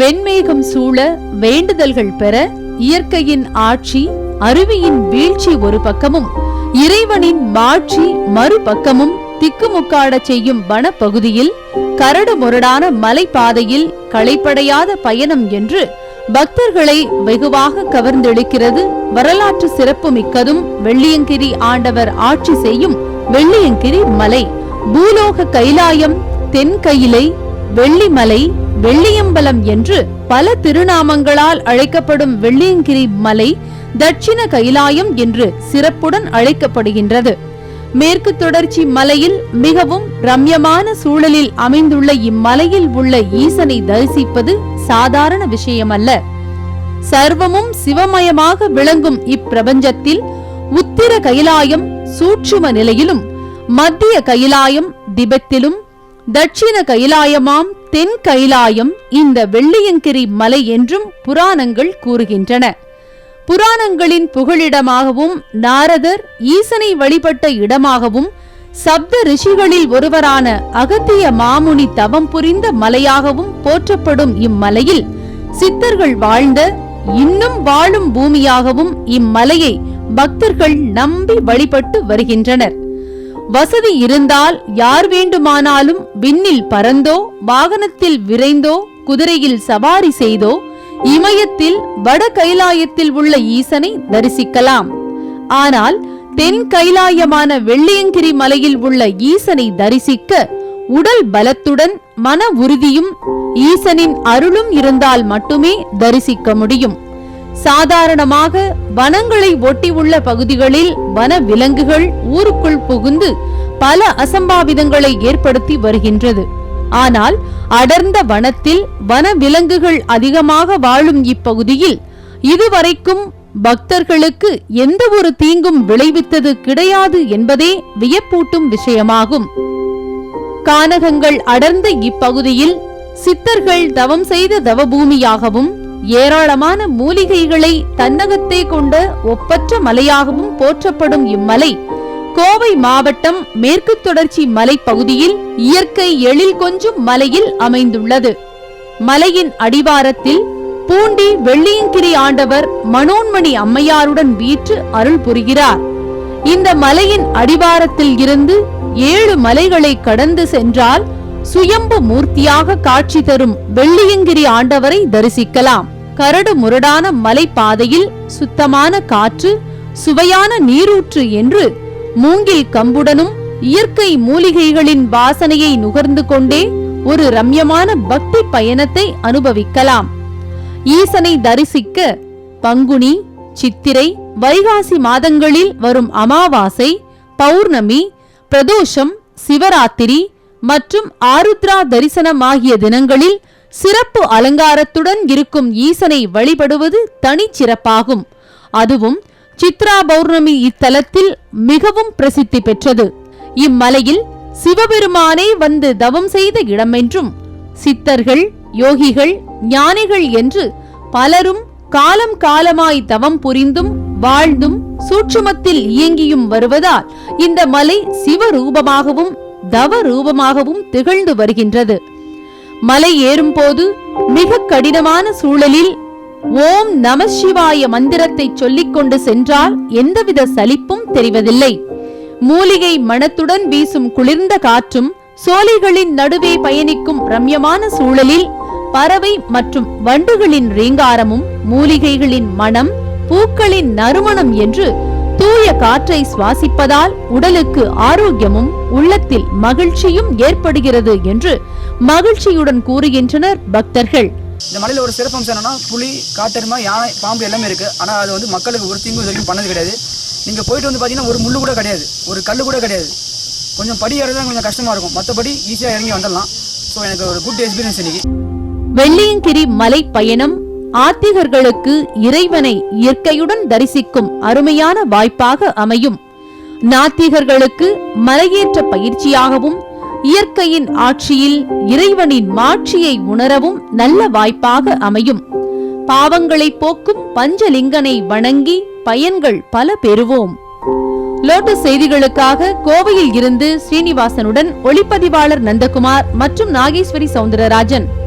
வெண்மேகம் சூழ வேண்டுதல்கள் பெற இயற்கையின் ஆட்சி, அருவியின் வீழ்ச்சி ஒரு பக்கமும், இறைவனின் மாட்சி மறுபக்கமும் திக்குமுக்காடச் செய்யும் வனப்பகுதியில் கரடு முரடான மலைப்பாதையில் களைப்படையாத பயணம் என்று பக்தர்களை வெகுவாக கவர்ந்தெழுக்கிறது வரலாற்று சிறப்பு மிக்கதும் வெள்ளியங்கிரி ஆண்டவர் ஆட்சி செய்யும் வெள்ளியங்கிரி மலை. பூலோக கைலாயம், தென்கயிலை, வெள்ளிமலை, வெள்ளியம்பலம் என்று பல திருநாமங்களால் அழைக்கப்படும் வெள்ளியங்கிரி மலை தட்சிண கைலாயம் என்று சிறப்புடன் அழைக்கப்படுகின்றது. மேற்கு தொடர்ச்சி மலையில் மிகவும் ரம்யமான சூழலில் அமைந்துள்ள இம்மலையில் உள்ள ஈசனை தரிசிப்பது சாதாரண விஷயமல்ல. சர்வமும் சிவமயமாக விளங்கும் இப்பிரபஞ்சத்தில் உத்திர கைலாயம் சூட்சும நிலையிலும், மத்திய கைலாயம் திபெத்திலும், தட்சிண கைலாயமாம் தென் கைலாயம் இந்த வெள்ளியங்கிரி மலை என்றும் புராணங்கள் கூறுகின்றன. புராணங்களின் புகழிடமாகவும், நாரதர் ஈசனை வழிபட்ட இடமாகவும், சப்த ரிஷிகளில் ஒருவரான அகத்திய மாமுனி தவம் புரிந்த மலையாகவும் போற்றப்படும் இம்மலையில் சித்தர்கள் வாழ்ந்த, இன்னும் வாழும் பூமியாகவும் இம்மலையை பக்தர்கள் நம்பி வழிபட்டு வருகின்றனர். வசதி இருந்தால் யார் வேண்டுமானாலும் விண்ணில் பறந்தோ, வாகனத்தில் விரைந்தோ, குதிரையில் சவாரி செய்தோ இமயத்தில் வட கைலாயத்தில் உள்ள ஈசனை தரிசிக்கலாம். ஆனால் தென் கைலாயமான வெள்ளியங்கிரி மலையில் உள்ள ஈசனை தரிசிக்க உடல் பலத்துடன் மன உறுதியும் ஈசனின் அருளும் இருந்தால் மட்டுமே தரிசிக்க முடியும். சாதாரணமாக வனங்களை ஒட்டியுள்ள பகுதிகளில் வன விலங்குகள் ஊருக்குள் புகுந்து பல அசம்பாவிதங்களை ஏற்படுத்தி வருகின்றது. ஆனால் அடர்ந்த வனத்தில் வன விலங்குகள் அதிகமாக வாழும் இப்பகுதியில் இதுவரைக்கும் பக்தர்களுக்கு எந்த ஒரு தீங்கும் விளைவித்தது கிடையாது என்பதே வியப்பூட்டும் விஷயமாகும். கானகங்கள் அடர்ந்த இப்பகுதியில் சித்தர்கள் தவம் செய்த தவபூமியாகவும், ஏராளமான மூலிகைகளை தன்னகத்தே கொண்ட ஒப்பற்ற மலையாகவும் போற்றப்படும் இம்மலை கோவை மாவட்டம் மேற்கு தொடர்ச்சி மலைப்பகுதியில் இயற்கை எழில் கொஞ்சும் மலையில் அமைந்துள்ளது. மலையின் அடிவாரத்தில் பூண்டி வெள்ளியங்கிரி ஆண்டவர் மனோன்மணி அம்மையாருடன் வீற்று அருள் புரிகிறார். இந்த மலையின் அடிவாரத்தில் இருந்து 7 மலைகளை கடந்து சென்றால் சுயம்பு மூர்த்தியாக காட்சி தரும் வெள்ளியங்கிரி ஆண்டவரை தரிசிக்கலாம். கரடு முரடான மலைப்பாதையில் சுத்தமான காற்று, சுவையான நீரூற்று என்று மூங்கில் கம்புடனும் இயற்கை மூலிகைகளின் வாசனையை நுகர்ந்து கொண்டே ஒரு ரம்யமான பக்தி பயணத்தை அனுபவிக்கலாம். ஈசனை தரிசிக்க பங்குனி, சித்திரை, வைகாசி மாதங்களில் வரும் அமாவாசை, பௌர்ணமி, பிரதோஷம், சிவராத்திரி மற்றும் ஆருத்ரா தரிசனம் ஆகிய தினங்களில் சிறப்பு அலங்காரத்துடன் இருக்கும் ஈசனை வழிபடுவது தனிச்சிறப்பாகும். அதுவும் சித்ரா பௌர்ணமி இத்தலத்தில் மிகவும் பிரசித்தி பெற்றது. இம்மலையில் சிவபெருமானே வந்து தவம் செய்த இடமென்றும், சித்தர்கள், யோகிகள், ஞானிகள் என்று பலரும் காலம் காலமாய் தவம் புரிந்தும் வாழ்ந்தும் சூட்சுமத்தில் இயங்கியும் வருவதால் இந்த மலை சிவரூபமாகவும் தவ ரூபமாகவும் திகழ்ந்து வருகின்றது. மலை ஏறும்போது மிக கடினமான சூழலில் ஓம் நம சிவாய மந்திரத்தை சொல்லிக் கொண்டு சென்றால் எந்தவித சலிப்பும் தெரிவதில்லை. மூலிகை மணத்துடன் வீசும் குளிர்ந்த காற்றும், சோலைகளின் நடுவே பயணிக்கும் ரம்யமான சூழலில் பறவை மற்றும் வண்டுகளின் ரீங்காரமும், மூலிகைகளின் மனம், பூக்களின் நறுமணம் என்று தூய காற்றை சுவாசிப்பதால் உடலுக்கு ஆரோக்கியமும் உள்ளத்தில் மகிழ்ச்சியும் ஏற்படுகிறது என்று மகிழ்ச்சியுடன் கூறுகின்றனர் பக்தர்கள். இந்த மலையில் ஒரு சிறப்பம்சம் என்னன்னா, புலி, காட்டெருமை, யானை, பாம்பு எல்லாமே இருக்குது. ஆனால் அது வந்து மக்களுக்கு ஒரு தீங்கும் வரைக்கும் பண்ணது கிடையாது. நீங்கள் போயிட்டு வந்து பார்த்தீங்கன்னா ஒரு முள்ளு கூட கிடையாது, ஒரு கல் கூட கிடையாது. கொஞ்சம் படி ஏறது தான் கொஞ்சம் கஷ்டமாக இருக்கும், மற்றபடி ஈஸியாக இறங்கி வந்துடலாம். ஸோ எனக்கு ஒரு குட் எக்ஸ்பீரியன்ஸ் இன்னைக்கு. வெள்ளியங்கிரி மலை பயணம் ஆத்திகர்களுக்கு இறைவனை இயற்கையுடன் தரிசிக்கும் அருமையான வாய்ப்பாக அமையும். நாத்திகர்களுக்கு மலையேற்ற பயிற்சியாகவும், இயற்கையின் ஆட்சியில் இறைவனின் மாட்சியை உணரவும் நல்ல வாய்ப்பாக அமையும். பாவங்களை போக்கும் பஞ்சலிங்கனை வணங்கி பயன்கள் பல பெறுவோம். லோட்டஸ் செய்திகளுக்காக கோவையில் இருந்து ஸ்ரீனிவாசனுடன் ஒளிப்பதிவாளர் நந்தகுமார் மற்றும் நாகேஸ்வரி சவுந்தரராஜன்.